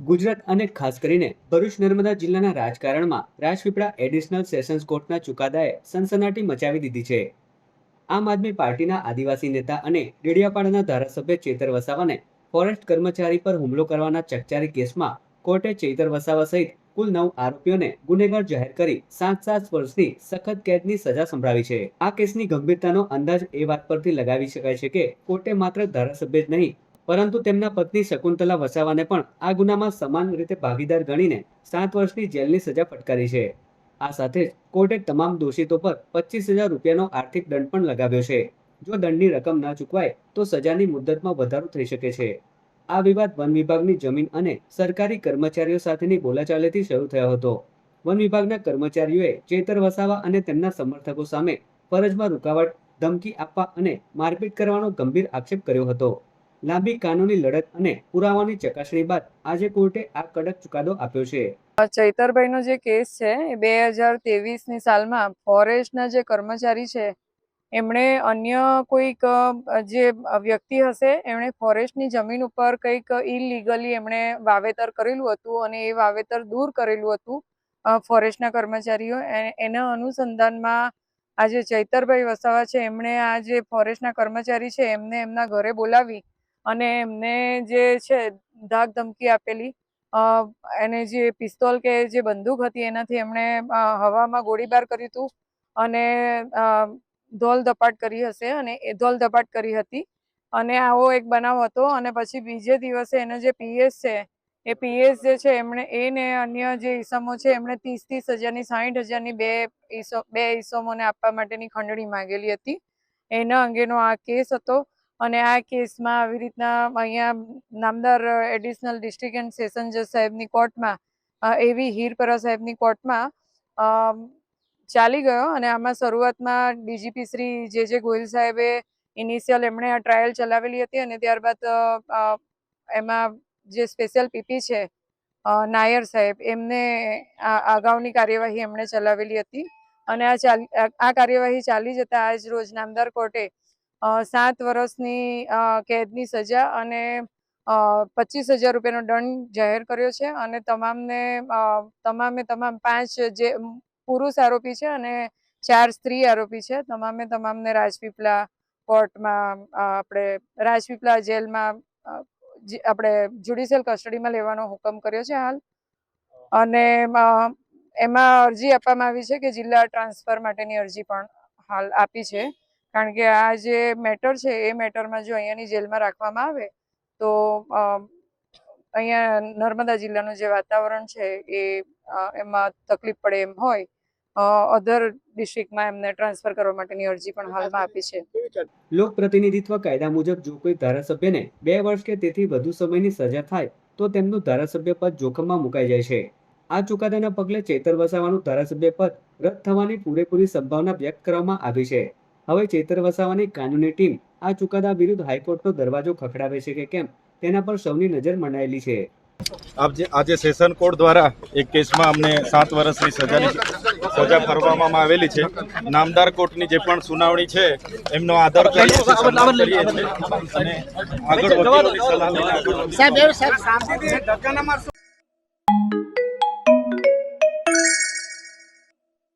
ગુજરાત અને ખાસ કરીને ભરૂચ નર્મદા જિલ્લાના રાજકારણમાં રાજપીપળા એડિશનલ સેશન્સ કોર્ટના ચુકાદાએ સનસનાટી મચાવી દીધી છે। આમ આદમી પાર્ટીના આદિવાસી નેતા અને ડેડિયાપાડાના ધારાસભ્ય ચેતર વસાવાને ફોરેસ્ટ કર્મચારી પર હુમલો કરવાના ચકચારી કેસમાં કોર્ટે ચેતર વસાવા સહિત કુલ 9 આરોપીઓને ગુનેગાર જાહેર કરી 7 વર્ષની સખત કેદની સજા સંભળાવી છે। આ કેસની ગંભીરતાનો અંદાજ એ વાત પરથી લગાવી શકાય છે કે કોર્ટે માત્ર ધારાસભ્ય જ નહીં પરંતુ તેમના પત્ની શકુંતલા વસાવાને પણ આ ગુનામાં સમાન રીતે ભાગીદાર ગણીને 7 વર્ષની જેલની સજા ફટકારી છે। આ સાથે જ કોર્ટે તમામ દોષિતો પર 25,000 રૂપિયાનો આર્થિક દંડ પણ લગાવ્યો છે। જો દંડની રકમ ના ચૂકવાય તો સજાની મુદ્દતમાં વધારો થઈ શકે છે। આ વિવાદ વન વિભાગની જમીન અને સરકારી કર્મચારીઓ સાથેની બોલાચાલીથી શરૂ થયો હતો। વન વિભાગના કર્મચારીઓએ ચેતર વસાવા અને તેમના સમર્થકો સામે ફરજમાં રૂકાવટ, ધમકી આપવા અને મારપીટ કરવાનો ગંભીર આક્ષેપ કર્યો હતો। લાંબી કાનૂની લડત અને પુરાવાની ચકાસણી બાદ આજે કોર્ટે આ કડક ચુકાદો આપ્યો છે। ચૈતરભાઈનો જે કેસ છે એ 2023ની સાલમાં ફોરેસ્ટના જે કર્મચારી છે એમણે અન્ય કોઈક જે વ્યક્તિ હશે એમણે ફોરેસ્ટની જમીન ઉપર કંઈક ઇલીગલી એમણે વાવેતર કરેલું હતું અને એ વાવેતર દૂર કરેલું હતું ફોરેસ્ટના કર્મચારીઓ એના અનુસંધાનમાં આ જે ચૈતરભાઈ વસાવા છે એમણે આ જે ફોરેસ્ટના કર્મચારી છે એમને એમના ઘરે બોલાવી અને એમને જે છે ધાક ધમકી આપેલી, એને જે પિસ્તોલ કે જે બંદૂક હતી એનાથી એમણે હવામાં ગોળીબાર કર્યું હતું અને ધોલ ધપાટ કરી હશે અને એ ધોલ ધપાટ કરી હતી અને આવો એક બનાવ હતો। અને પછી બીજે દિવસે એનો જે પીએસ છે એ પીએસ જે છે એમણે એને અન્ય જે ઈસમો છે એમણે 30,000ની 60,000ની બે ઈસમોને આપવા માટેની ખંડણી માંગેલી હતી। એના અંગેનો આ કેસ હતો અને આ કેસમાં આવી રીતના અહીંયા નામદાર એડિશનલ ડિસ્ટ્રિક્ટ એન્ડ સેશન જજ સાહેબની કોર્ટમાં એવી હીરપરા સાહેબની કોર્ટમાં ચાલી ગયો અને આમાં શરૂઆતમાં ડીજીપી શ્રી જે ગોહિલ સાહેબે ઇનિશિયલ એમણે આ ટ્રાયલ ચલાવેલી હતી અને ત્યારબાદ એમાં જે સ્પેશિયલ પીપી છે નાયર સાહેબ એમને અગાઉની કાર્યવાહી એમણે ચલાવેલી હતી અને આ કાર્યવાહી ચાલી જતા આજ રોજ નામદાર કોર્ટે 7 વર્ષની કેદની સજા અને 25,000 રૂપિયાનો દંડ જાહેર કર્યો છે અને તમામે તમામ 5 જે પુરુષ આરોપી છે અને 4 સ્ત્રી આરોપી છે તમામને રાજપીપળા કોર્ટમાં આપણે રાજપીપળા જેલમાં આપણે જ્યુડિશિયલ કસ્ટડીમાં લેવાનો હુકમ કર્યો છે હાલ। અને એમાં અરજી આપવામાં આવી છે કે જિલ્લા ટ્રાન્સફર માટેની અરજી પણ હાલ આપી છે કારણ કે આ જે મેટર છે એ મેટરમાં જો અહીંયાની જેલમાં રાખવામાં આવે તો અહીંયા નર્મદા જિલ્લાનું જે વાતાવરણ છે એ એમાં તકલીફ પડે એમ હોય અધર ડિસ્ટ્રિક્ટમાં એમને ટ્રાન્સફર કરવા માટેની અરજી પણ હાલમાં આપી છે। લોક પ્રતિનિધિત્વ કાયદા મુજબ જો કોઈ ધારાસભ્યને 2 વર્ષ કે તેથી વધુ સમયની સજા થાય તો તેમનું ધારાસભ્ય પદ જોખમમાં મુકાઈ જાય છે। આ ચુકાદાના પગલે ચેતર વસાવાનું ધારાસભ્ય પદ રદ થવાની પૂરેપૂરી સંભાવના વ્યક્ત કરવામાં આવી છે। હવે ચેતર વસાવાની કાનૂની ટીમ આ ચુકાદા વિરુદ્ધ હાઈકોર્ટનો દરવાજો ખખડાવે છે કે કેમ તેના પર સૌની નજર મંડાયેલી છે। આજે સેશન કોર્ટ દ્વારા એક કેસમાં અમને 7 વર્ષની સજા ફરવામાં આવેલી છે। નામદાર કોર્ટની જે પણ સુનાવણી છે એમનો આદર કરીએ છીએ અને આગળ વકીલોની સલાહ લઈને આગળ